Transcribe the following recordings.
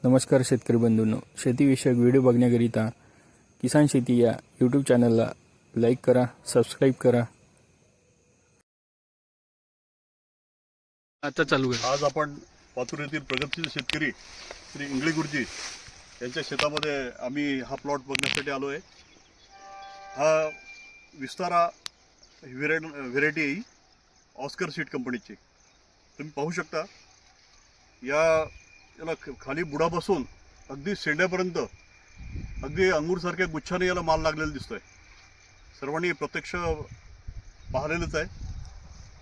नमस्कार शेतकरी बंधूंनो, शेतीविषयक व्हिडिओ बघण्याकरिता किसान शेती या यूट्यूब चॅनलला लाईक करा, सबस्क्राईब करा. आता चालू आहे. आज आपण पातूर येथील प्रगतशील शेतकरी श्री इंगळे गुरुजी यांच्या शेतामध्ये आम्ही हा प्लॉट बघण्यासाठी आलो आहे. हा विस्तारा व्हेरायटी आहे, ऑस्कर सीड कंपनीची. तुम्ही पाहू शकता याला खाली बुडापासून अगदी शेंड्यापर्यंत अगदी अंगूरसारख्या गुच्छाने याला माल लागलेला दिसतोय. सर्वांनी प्रत्यक्ष पाहिलेलंच आहे.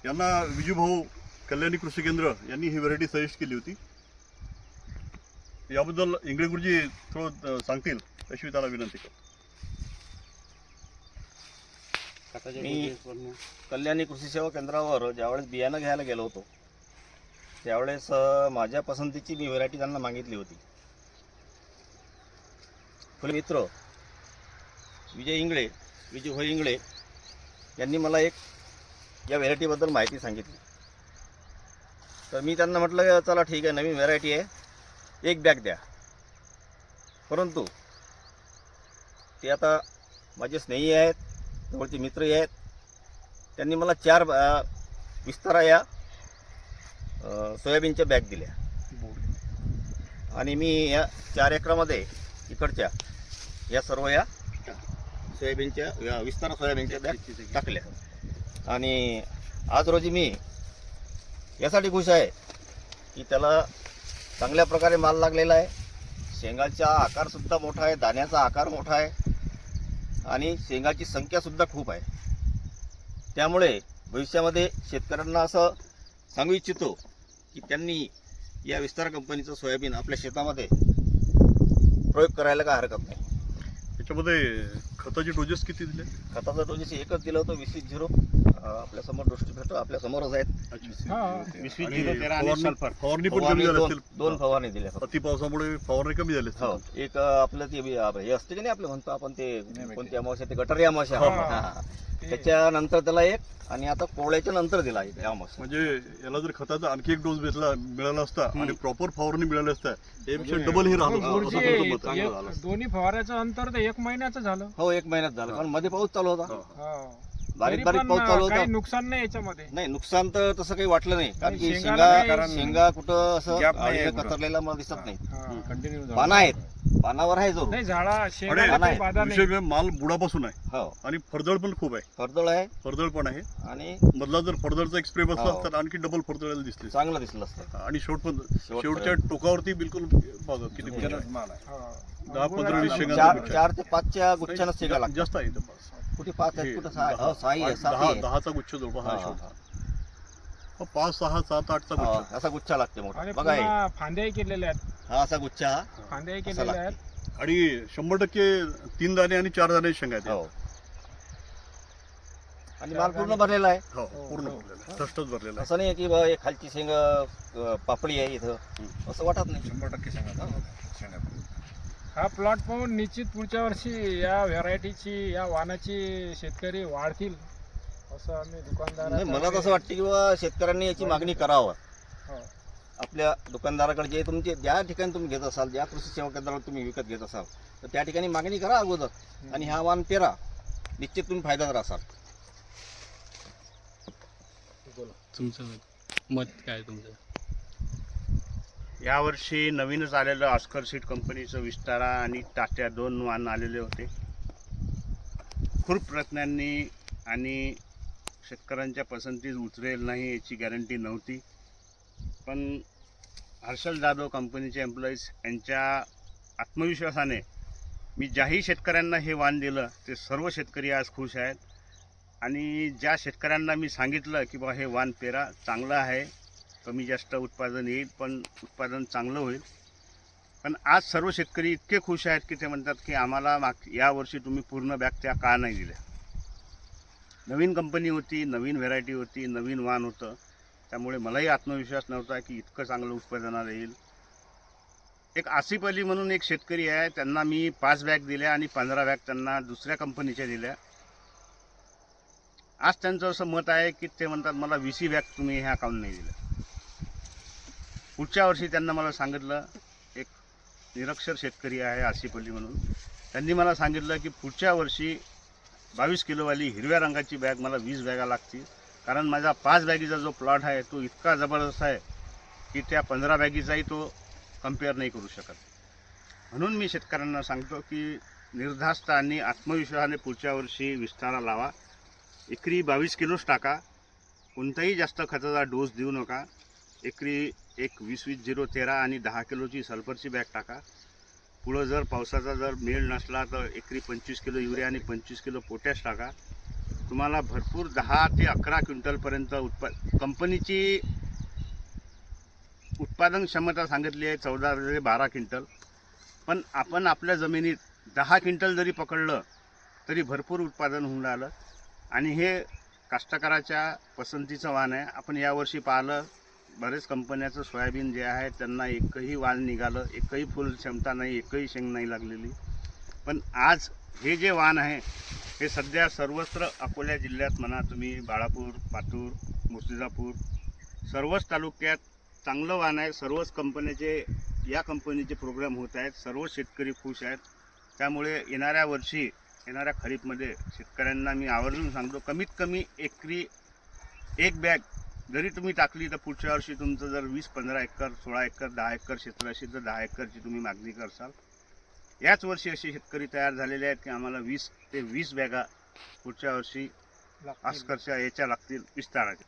यांना विजूभाऊ कल्याणी कृषी केंद्र यांनी ही व्हेरायटी सजेस्ट केली होती. याबद्दल इंगळे गुरुजी थोडं सांगतील अशी त्याला विनंती करतो. मी कल्याणी कृषी सेवा केंद्रावर ज्यावेळेस बियाणं घ्यायला गेलो होतो त्यावेळेस माझ्या पसंतीची मी व्हेरायटी त्यांना मागितली होती. आपले मित्र विजय इंगळे यांनी मला एक या व्हेरायटीबद्दल माहिती सांगितली. तर मी त्यांना म्हटलं चला ठीक आहे, नवीन व्हेरायटी आहे, एक बॅग द्या. परंतु ते आता माझे स्नेही आहेत, जवळचे मित्रही आहेत. त्यांनी मला 4 विस्तारा या सोयाबीनच्या बॅग दिल्या आणि मी या 4 एकरामध्ये इकडच्या या सर्व या सोयाबीनच्या विस्तारा सोयाबीनच्या बॅग टाकल्या. आणि आज रोजी मी यासाठी खुश आहे की त्याला चांगल्या प्रकारे माल लागलेला आहे. शेंगाचा आकारसुद्धा मोठा आहे, दाण्याचा आकार मोठा आहे आणि शेंगाची संख्यासुद्धा खूप आहे. त्यामुळे भविष्यामध्ये शेतकऱ्यांना असं सांगू इच्छितो की त्यांनी या विस्तार कंपनीचं सोयाबीन आपल्या शेतामध्ये प्रयोग करायला काय हरकत नाही. त्याच्यामध्ये खताचे डोजेस किती दिले? खताचा डोजेस एकच दिलं होतं, 20-20. आपल्या समोर दृष्टी भेटतो, आपल्या समोरच आहेत. 20-20 आणि सल्फर फवारणी पण कमी झाली असेल. 2 फवारणी दिल्या. अति पावसामुळे फवारणी कमी झाली हो, एक आपलं ते हे असते की नाही, आपलं म्हणतो आपण ते कोणती अमावस्या, ते गटारी अमावस्या, त्याच्यानंतर त्याला एक, आणि आता कोवळ्याच्या नंतर दिला अमावस्या. म्हणजे याला जर खताचा आणखी एक डोस मिळाला असता आणि प्रॉपर फवारणी मिळाली असता यापेक्षा डबल हे राहिलं. दोन्ही फवाराचं अंतर तर 1 महिन्याचं झालं. हो, 1 महिन्यात झालं, कारण मध्ये पाऊस चालू होता, बारीक तरी पण पाऊस चालू होता. काही नुकसान नाही याच्यामध्ये. नाही, नुकसान तर तसं काही वाटलं नाही, कारण की शेंगाला शेंगा कुठं असं कतरलेला मला दिसत नाही. पानं आहेत, पानावर आहे जरूर. नाही, झाडा आणि शेंगाला काही बाधा नाही. विशेष माल बुडापासून आहे. हो, आणि फरदळ पण खूप आहे. फरदळ आहे फरदळ पण आहे. आणि मधला जर फरदळचा एक स्प्रे बसला हो. तर आणखी डबल फरदळायला दिसते. चांगलं दिसलं असतं. आणि शेवटच्या टोकावरती बिलकुल बघा किती गुच्छ आहे. हो. 10-15-20 शेंगा 4 ते 5च्या गुच्छानं शेंगा लागतात. जास्त आहे इथं. कुठे 5 आहेत, कुठे 6 आहे, 6 आहे, 7 आहे. 10चा गुच्छ जवळ हा हा, शेवट 5, 6, 7, 8चा हा, गुच्छ. असा गुच्छा लागते मोठा. आणि बघा हे, पुन्हा फांद्याही केलेल्या आहेत. हा असा गुच्छा, फांद्याही असा केलेल्या लागते. आहेत. आणि 100% 3 दाणे आणि 4 दाणे शेंगा आहेत. हो, आणि माल पूर्ण भरलेला आहे. हो, पूर्ण भरलेलं आहे. ठसठस भरलेलं आहे. असं नाही की बा खालची शेंग पापडी आहे इथं, असं वाटत नाही. 100% शेंगा. हा प्लॉट पाहून निश्चित पुढच्या वर्षी या व्हेरायटीची, या वाणाची शेतकरी वाढतील असं आम्ही नाही, दुकानदार. मला तसं वाटतं की बा शेतकऱ्यांनी याची मागणी करावं. हो. आपल्या दुकानदाराकडे जे तुमचे ज्या ठिकाणी तुम्ही घेत असाल, ज्या कृषी सेवा केंद्रावर तुम्ही विकत घेत असाल, तर त्या ठिकाणी मागणी करा अगोदर आणि हा वाण पेरा, निश्चित तुम्ही फायद्यात राहाल. तुमचं मत काय तुमचं? यावर्षी नवीनच आलेलं ऑस्कर सीड कंपनीचं विस्तारा आणि तात्या 2 वाण आलेले होते. खूप प्रयत्नांनी आणि शेतकऱ्यांच्या पसंतीस उतरेल नाही याची गॅरंटी नव्हती, पण हर्षल जाधव कंपनीचे एम्प्लॉईज यांच्या आत्मविश्वासाने मी ज्याही शेतकऱ्यांना हे वाण दिलं ते सर्व शेतकरी आज खुश आहेत. आणि ज्या शेतकऱ्यांना मी सांगितलं की बा हे वाण पेरा, चांगलं आहे, कमी जास्त उत्पादन येईल पण उत्पादन चांगलं होईल, पण आज सर्व शेतकरी इतके खुश आहेत की ते म्हणतात की आम्हाला यावर्षी तुम्ही पूर्ण बॅग त्या का नाही दिल्या. नवीन कंपनी होती, नवीन व्हेरायटी होती, नवीन वाण होतं, त्यामुळे मलाही आत्मविश्वास नव्हता की इतकं चांगलं उत्पादनाला येईल. एक आसिफ अली म्हणून एक शेतकरी आहे, त्यांना मी 5 बॅग दिल्या आणि 15 बॅग त्यांना दुसऱ्या कंपनीच्या दिल्या. आज त्यांचं असं मत आहे की ते म्हणतात मला 20 बॅग तुम्ही ह्या काऊन नाही दिल्या. पुढच्या वर्षी त्यांना मला सांगितलं एक निरक्षर शेतकरी आहे आसिफ अली म्हणून. त्यांनी मला सांगितलं की पुढच्या वर्षी 22 किलोवाली हिरव्या रंगाची बॅग मला 20 बॅगा लागतील, कारण माझा 5 बॅगीचा जो प्लॉट आहे तो इतका जबरदस्त आहे की त्या 15 बॅगीचाही तो कम्पेअर नाही करू शकत. म्हणून मी शेतकऱ्यांना सांगतो की निर्धास्त आणि आत्मविश्वासाने पुढच्या वर्षी विस्तारा लावा. एकरी 22 किलोच टाका, कोणताही जास्त खताचा डोस देऊ नका. एकरी एक 20-20-0-13 आणि 10 किलोची सल्फरची बॅग टाका. पुढं जर पावसाचा जर मेळ नसला तर एकरी 25 किलो युरिया आणि 25 किलो पोटॅश टाका. तुम्हाला भरपूर 10 ते 11 क्विंटलपर्यंत कंपनीची उत्पादन क्षमता सांगितली आहे 14 ते 12 क्विंटल. पण आपण आपल्या जमिनीत 10 क्विंटल जरी पकडलं तरी भरपूर उत्पादन होऊन राहिलं. आणि हे कास्तकाराच्या पसंतीचं वाण आहे. आपण यावर्षी पाहिलं बरेच कंपन्याचं सोयाबीन जे आहे त्यांना एकही वाण निघालं, एकही फुल क्षमता नाही, एकही शेंग नाही लागलेली. पण आज हे जे वाण आहे हे सध्या सर्वत्र अकोला जिल्ह्यात म्हणा तुम्ही, बाळापूर, पातूर, मुर्तिजापूर सर्वच तालुक्यात चांगलं वाण आहे. सर्वच कंपन्याचे या कंपनीचे प्रोग्राम होत आहेत. सर्व शेतकरी खुश आहेत. त्यामुळे येणाऱ्या वर्षी येणाऱ्या खरीपमध्ये शेतकऱ्यांना मी आवर्जून सांगतो, कमीत कमी एकरी एक बॅग जरी तुम्ही टाकली तर पुढच्या वर्षी तुमचं जर 20-15 एकर, 16 एकर, 10 एकर क्षेत्र असेल तर 10 एकरची तुम्ही मागणी करसाल. याच वर्षी असे शेतकरी तयार झालेले आहेत की आम्हाला 20 ते 20 बॅगा पुढच्या वर्षी आस्करच्या याच्या लागतील विस्ताराच्या.